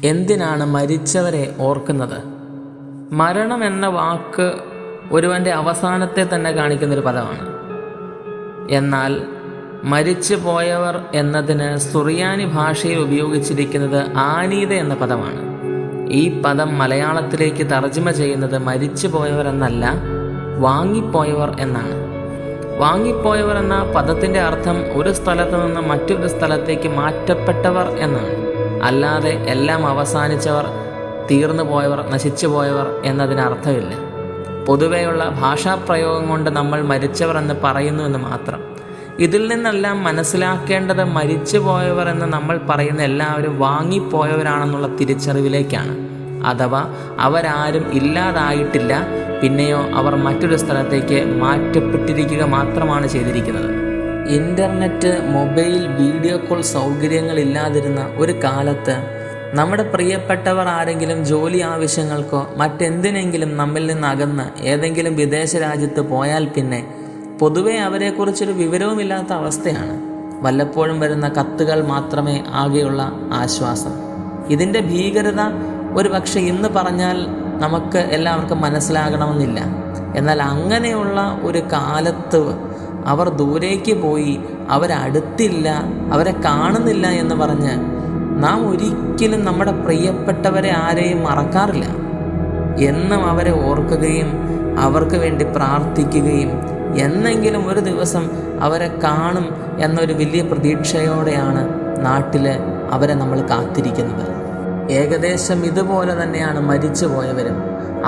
എന്തിനാണ് മരിച്ചവരെ ഓർക്കുന്നത്? മരണം എന്ന വാക്ക് ഒരുവൻ്റെ അവസാനത്തെ തന്നെ കാണിക്കുന്നൊരു പദമാണ്. എന്നാൽ മരിച്ചു പോയവർ എന്നതിന് സുറിയാനി ഭാഷയിൽ ഉപയോഗിച്ചിരിക്കുന്നത് ആനീത എന്ന പദമാണ്. ഈ പദം മലയാളത്തിലേക്ക് തർജ്ജമ ചെയ്യുന്നത് മരിച്ചു പോയവർ എന്നല്ല, വാങ്ങിപ്പോയവർ എന്നാണ്. വാങ്ങിപ്പോയവർ എന്ന പദത്തിൻ്റെ അർത്ഥം ഒരു സ്ഥലത്ത് നിന്ന് മറ്റൊരു സ്ഥലത്തേക്ക് മാറ്റപ്പെട്ടവർ എന്നാണ്. അല്ലാതെ എല്ലാം അവസാനിച്ചവർ, തീർന്നു പോയവർ, നശിച്ചു പോയവർ എന്നതിനർത്ഥമില്ല. പൊതുവെയുള്ള ഭാഷാപ്രയോഗം കൊണ്ട് നമ്മൾ മരിച്ചവർ എന്ന് പറയുന്നു എന്ന് മാത്രം. ഇതിൽ നിന്നെല്ലാം മനസ്സിലാക്കേണ്ടത് മരിച്ചു പോയവർ എന്ന് നമ്മൾ പറയുന്ന എല്ലാവരും വാങ്ങിപ്പോയവരാണെന്നുള്ള തിരിച്ചറിവിലേക്കാണ്. അഥവാ അവരാരും ഇല്ലാതായിട്ടില്ല, പിന്നെയോ അവർ മറ്റൊരു സ്ഥലത്തേക്ക് മാറ്റപ്പെട്ടിരിക്കുക മാത്രമാണ് ചെയ്തിരിക്കുന്നത്. ഇൻ്റർനെറ്റ്, മൊബൈൽ, വീഡിയോ കോൾ സൗകര്യങ്ങളില്ലാതിരുന്ന ഒരു കാലത്ത് നമ്മുടെ പ്രിയപ്പെട്ടവർ ആരെങ്കിലും ജോലി ആവശ്യങ്ങൾക്കോ മറ്റെന്തിനെങ്കിലും നമ്മിൽ നിന്ന് അകന്ന് ഏതെങ്കിലും വിദേശ രാജ്യത്ത് പോയാൽ പിന്നെ പൊതുവെ അവരെക്കുറിച്ചൊരു വിവരവുമില്ലാത്ത അവസ്ഥയാണ്. വല്ലപ്പോഴും വരുന്ന കത്തുകൾ മാത്രമേ ആകെയുള്ള ആശ്വാസം. ഇതിൻ്റെ ഭീകരത ഒരു പക്ഷേ ഇന്ന് പറഞ്ഞാൽ നമുക്ക് എല്ലാവർക്കും മനസ്സിലാകണമെന്നില്ല. എന്നാൽ അങ്ങനെയുള്ള ഒരു കാലത്ത് അവർ ദൂരേക്ക് പോയി, അവരടുത്തില്ല, അവരെ കാണുന്നില്ല എന്ന് പറഞ്ഞ് നാം ഒരിക്കലും നമ്മുടെ പ്രിയപ്പെട്ടവരെ ആരെയും മറക്കാറില്ല. എന്നും അവരെ ഓർക്കുകയും അവർക്ക് വേണ്ടി പ്രാർത്ഥിക്കുകയും എന്നെങ്കിലും ഒരു ദിവസം അവരെ കാണും എന്നൊരു വലിയ പ്രതീക്ഷയോടെയാണ് നാട്ടിൽ അവരെ നമ്മൾ കാത്തിരിക്കുന്നത്. ഏകദേശം ഇതുപോലെ തന്നെയാണ് മരിച്ചു പോയവരും.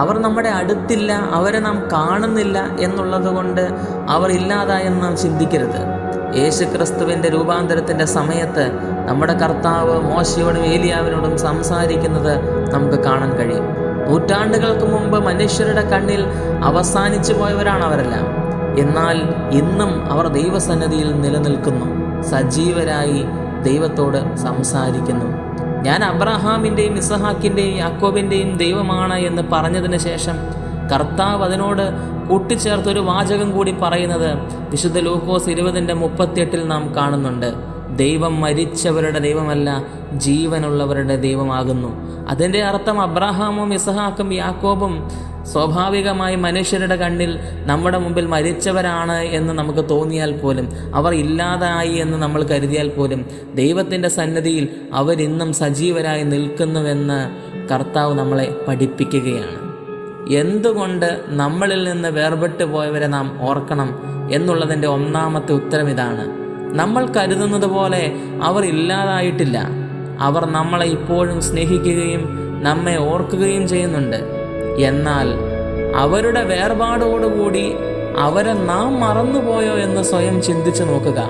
അവർ നമ്മുടെ അടുത്തില്ല, അവരെ നാം കാണുന്നില്ല എന്നുള്ളത് കൊണ്ട് അവർ ഇല്ലാതായെന്ന് നാം ചിന്തിക്കരുത്. യേശുക്രിസ്തുവിൻ്റെ രൂപാന്തരത്തിൻ്റെ സമയത്ത് നമ്മുടെ കർത്താവ് മോശയോടും ഏലിയാവിനോടും സംസാരിക്കുന്നത് നമുക്ക് കാണാൻ കഴിയും. നൂറ്റാണ്ടുകൾക്ക് മുമ്പ് മനുഷ്യരുടെ കണ്ണിൽ അവസാനിച്ചു പോയവരാണ് അവരെല്ലാം. എന്നാൽ ഇന്നും അവർ ദൈവസന്നിധിയിൽ നിലനിൽക്കുന്നു, സജീവരായി ദൈവത്തോട് സംസാരിക്കുന്നു. ഞാൻ അബ്രഹാമിൻ്റെയും ഇസഹാക്കിൻ്റെയും യാക്കോബിൻ്റെയും ദൈവമാണ് എന്ന് പറഞ്ഞതിന് ശേഷം കർത്താവ് അതിനോട് കൂട്ടിച്ചേർത്തൊരു വാചകം കൂടി പറയുന്നത് വിശുദ്ധ ലൂക്കോസ് 20:38 നാം കാണുന്നുണ്ട്. ദൈവം മരിച്ചവരുടെ ദൈവമല്ല, ജീവനുള്ളവരുടെ ദൈവമാകുന്നു. അതിൻ്റെ അർത്ഥം അബ്രഹാമും ഇസഹാക്കും യാക്കോബും സ്വാഭാവികമായി മനുഷ്യരുടെ കണ്ണിൽ നമ്മുടെ മുമ്പിൽ മരിച്ചവരാണ് എന്ന് നമുക്ക് തോന്നിയാൽ പോലും, അവർ ഇല്ലാതായി എന്ന് നമ്മൾ കരുതിയാൽ പോലും ദൈവത്തിൻ്റെ സന്നിധിയിൽ അവരിന്നും സജീവരായി നിൽക്കുന്നുവെന്ന് കർത്താവ് നമ്മളെ പഠിപ്പിക്കുകയാണ്. എന്തുകൊണ്ട് നമ്മളിൽ നിന്ന് വേർപെട്ടു പോയവരെ നാം ഓർക്കണം എന്നുള്ളതിൻ്റെ ഒന്നാമത്തെ ഉത്തരം ഇതാണ്. നമ്മൾ കരുതുന്നത് പോലെ അവർ ഇല്ലാതായിട്ടില്ല. അവർ നമ്മളെ ഇപ്പോഴും സ്നേഹിക്കുകയും നമ്മെ ഓർക്കുകയും ചെയ്യുന്നുണ്ട്. എന്നാൽ അവരുടെ വേർപാടോടുകൂടി അവരെ നാം മറന്നുപോയോ എന്ന് സ്വയം ചിന്തിച്ചു നോക്കുക.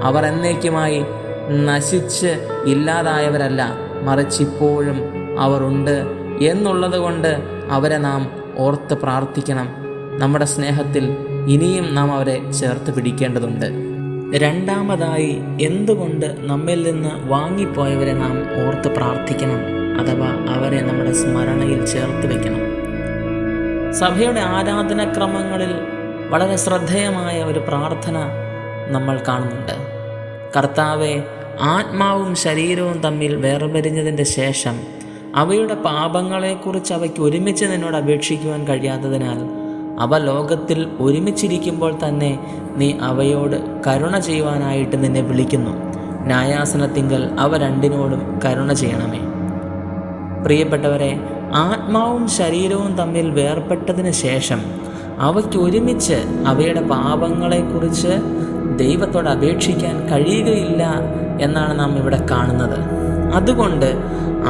അവർ എന്നേക്കുമായി നശിച്ച് ഇല്ലാതായവരല്ല, മറിച്ച് ഇപ്പോഴും അവർ ഉണ്ട് എന്നുള്ളത് കൊണ്ട് അവരെ നാം ഓർത്ത് പ്രാർത്ഥിക്കണം. നമ്മുടെ സ്നേഹത്തിൽ ഇനിയും നാം അവരെ ചേർത്ത് പിടിക്കേണ്ടതുണ്ട്. രണ്ടാമതായി, എന്തുകൊണ്ട് നമ്മിൽ നിന്ന് വാങ്ങിപ്പോയവരെ നാം ഓർത്ത് പ്രാർത്ഥിക്കണം, അഥവാ അവരെ നമ്മുടെ സ്മരണയിൽ ചേർത്ത് വയ്ക്കണം? സഭയുടെ ആരാധനാക്രമങ്ങളിൽ വളരെ ശ്രദ്ധേയമായ ഒരു പ്രാർത്ഥന നമ്മൾ കാണുന്നുണ്ട്. കർത്താവെ, ആത്മാവും ശരീരവും തമ്മിൽ വേർപിരിഞ്ഞതിൻ്റെ ശേഷം അവയുടെ പാപങ്ങളെക്കുറിച്ച് അവയ്ക്ക് ഒരുമിച്ച് നിന്നോട് അപേക്ഷിക്കുവാൻ കഴിയാത്തതിനാൽ അവ ലോകത്തിൽ ഒരുമിച്ചിരിക്കുമ്പോൾ തന്നെ നീ അവയോട് കരുണ ചെയ്യുവാനായിട്ട് നിന്നെ വിളിക്കുന്നു. ന്യായാസനത്തിങ്കൽ അവ രണ്ടിനോടും കരുണ ചെയ്യണമേ. പ്രിയപ്പെട്ടവരെ, ആത്മാവും ശരീരവും തമ്മിൽ വേർപെട്ടതിന് ശേഷം അവയ്ക്ക് ഒരുമിച്ച് അവയുടെ പാപങ്ങളെക്കുറിച്ച് ദൈവത്തോട് അപേക്ഷിക്കാൻ കഴിയുകയില്ല എന്നാണ് നാം ഇവിടെ കാണുന്നത്. അതുകൊണ്ട്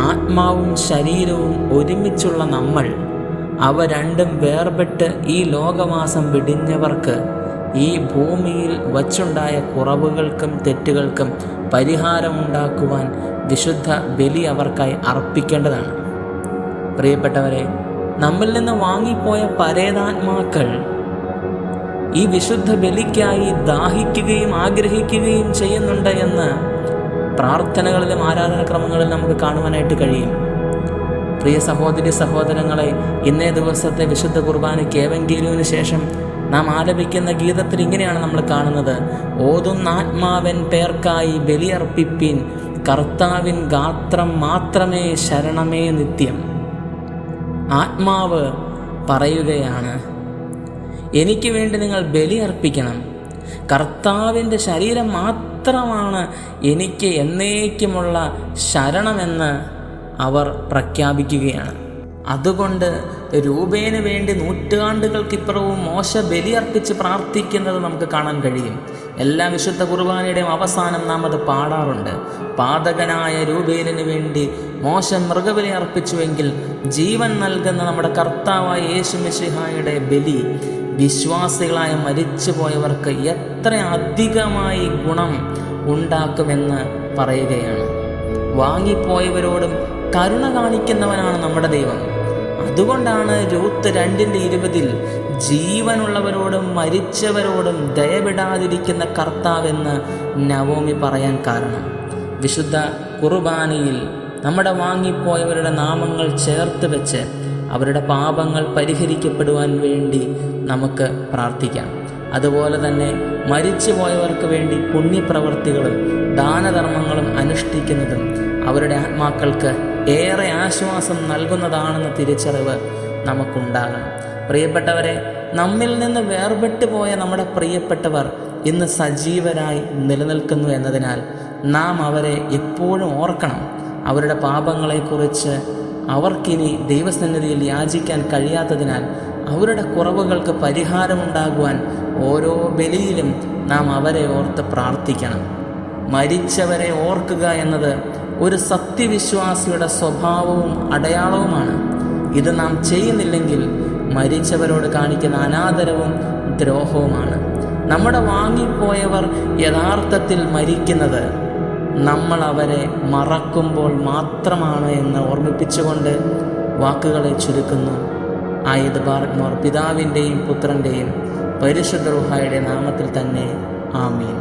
ആത്മാവും ശരീരവും ഒരുമിച്ചുള്ള നമ്മൾ, അവ രണ്ടും വേർപെട്ട് ഈ ലോകവാസം വെടിഞ്ഞവർക്ക് ഈ ഭൂമിയിൽ വച്ചുണ്ടായ കുറവുകൾക്കും തെറ്റുകൾക്കും പരിഹാരമുണ്ടാക്കുവാൻ വിശുദ്ധ ബലി അവർക്കായി അർപ്പിക്കേണ്ടതാണ്. പ്രിയപ്പെട്ടവരെ, നമ്മിൽ നിന്ന് വാങ്ങിപ്പോയ പരേതാത്മാക്കൾ ഈ വിശുദ്ധ ബലിക്കായി ദാഹിക്കുകയും ആഗ്രഹിക്കുകയും ചെയ്യുന്നുണ്ട് എന്ന് പ്രാർത്ഥനകളിലും ആരാധനാക്രമങ്ങളിലും നമുക്ക് കാണുവാനായിട്ട് കഴിയും. പ്രിയ സഹോദരി സഹോദരങ്ങളെ, ഇന്നേ ദിവസത്തെ വിശുദ്ധ കുർബാനയ്ക്ക് ഏവങ്കേലിയോന് ശേഷം നാം ആലപിക്കുന്ന ഗീതത്തിൽ ഇങ്ങനെയാണ് നമ്മൾ കാണുന്നത്: ഓതുന്ന ആത്മാവൻ പേർക്കായി ബലിയർപ്പിപ്പിൻ, കർത്താവിൻ ഗാത്രം മാത്രമേ ശരണമേ നിത്യം. ആത്മാവ് പറയുകയാണ്, എനിക്ക് വേണ്ടി നിങ്ങൾ ബലി അർപ്പിക്കണം. കർത്താവിൻ്റെ ശരീരം മാത്രമാണ് എനിക്ക് എന്നേക്കുമുള്ള ശരണമെന്ന് അവർ പ്രഖ്യാപിക്കുകയാണ്. അതുകൊണ്ട് രൂപേന് വേണ്ടി നൂറ്റാണ്ടുകൾക്കിപ്പുറവും മോശ ബലിയർപ്പിച്ച് പ്രാർത്ഥിക്കുന്നത് നമുക്ക് കാണാൻ കഴിയും. എല്ലാ വിശുദ്ധ കുർബാനയുടെയും അവസാനം നാം അത് പാടാറുണ്ട്. പാതകനായ രൂപേനിന് വേണ്ടി മോശ മൃഗബലി അർപ്പിച്ചുവെങ്കിൽ ജീവൻ നൽകുന്ന നമ്മുടെ കർത്താവായ യേശു മിശിഹായുടെ ബലി വിശ്വാസികളായ മരിച്ചു പോയവർക്ക് എത്ര അധികമായി ഗുണം ഉണ്ടാക്കുമെന്ന് പറയുകയാണ്. വാങ്ങിപ്പോയവരോടും കരുണ കാണിക്കുന്നവനാണ് നമ്മുടെ ദൈവം. അതുകൊണ്ടാണ് രൂത്ത് 2:20 ജീവനുള്ളവരോടും മരിച്ചവരോടും ദയവിടാതിരിക്കുന്ന കർത്താവെന്ന് നവോമി പറയാൻ കാരണം. വിശുദ്ധ കുർബാനയിൽ നമ്മുടെ വാങ്ങിപ്പോയവരുടെ നാമങ്ങൾ ചേർത്ത് വെച്ച് അവരുടെ പാപങ്ങൾ പരിഹരിക്കപ്പെടുവാൻ വേണ്ടി നമുക്ക് പ്രാർത്ഥിക്കാം. അതുപോലെ തന്നെ മരിച്ചു പോയവർക്ക് വേണ്ടി പുണ്യപ്രവർത്തികളും ദാനധർമ്മങ്ങളും അനുഷ്ഠിക്കുന്നതും അവരുടെ ആത്മാക്കൾക്ക് ഏറെ ആശ്വാസം നൽകുന്നതാണെന്ന തിരിച്ചറിവ് നമുക്കുണ്ടാകണം. പ്രിയപ്പെട്ടവരെ, നമ്മിൽ നിന്ന് വേർപെട്ടു പോയ നമ്മുടെ പ്രിയപ്പെട്ടവർ ഇന്ന് സജീവരായി നിലനിൽക്കുന്നു എന്നതിനാൽ നാം അവരെ എപ്പോഴും ഓർക്കണം. അവരുടെ പാപങ്ങളെക്കുറിച്ച് അവർക്കിനി ദൈവസന്നിധിയിൽ യാചിക്കാൻ കഴിയാത്തതിനാൽ അവരുടെ കുറവുകൾക്ക് പരിഹാരമുണ്ടാകുവാൻ ഓരോ ബലിയിലും നാം അവരെ ഓർത്ത് പ്രാർത്ഥിക്കണം. മരിച്ചവരെ ഓർക്കുക എന്നത് ഒരു സത്യവിശ്വാസിയുടെ സ്വഭാവവും അടയാളവുമാണ്. ഇത് നാം ചെയ്യുന്നില്ലെങ്കിൽ മരിച്ചവരോട് കാണിക്കുന്ന അനാദരവും ദ്രോഹവുമാണ്. നമ്മുടെ വാങ്ങിപ്പോയവർ യഥാർത്ഥത്തിൽ മരിക്കുന്നത് നമ്മൾ അവരെ മറക്കുമ്പോൾ മാത്രമാണ് എന്ന് ഓർമ്മിപ്പിച്ചുകൊണ്ട് വാക്കുകളെ ചുരുക്കുന്നു. ആയത് ബാർഗ്മോർ പിതാവിൻ്റെയും പുത്രൻ്റെയും പരിശുദ്ധ റൂഹായുടെ നാമത്തിൽ തന്നെ. ആമീൻ.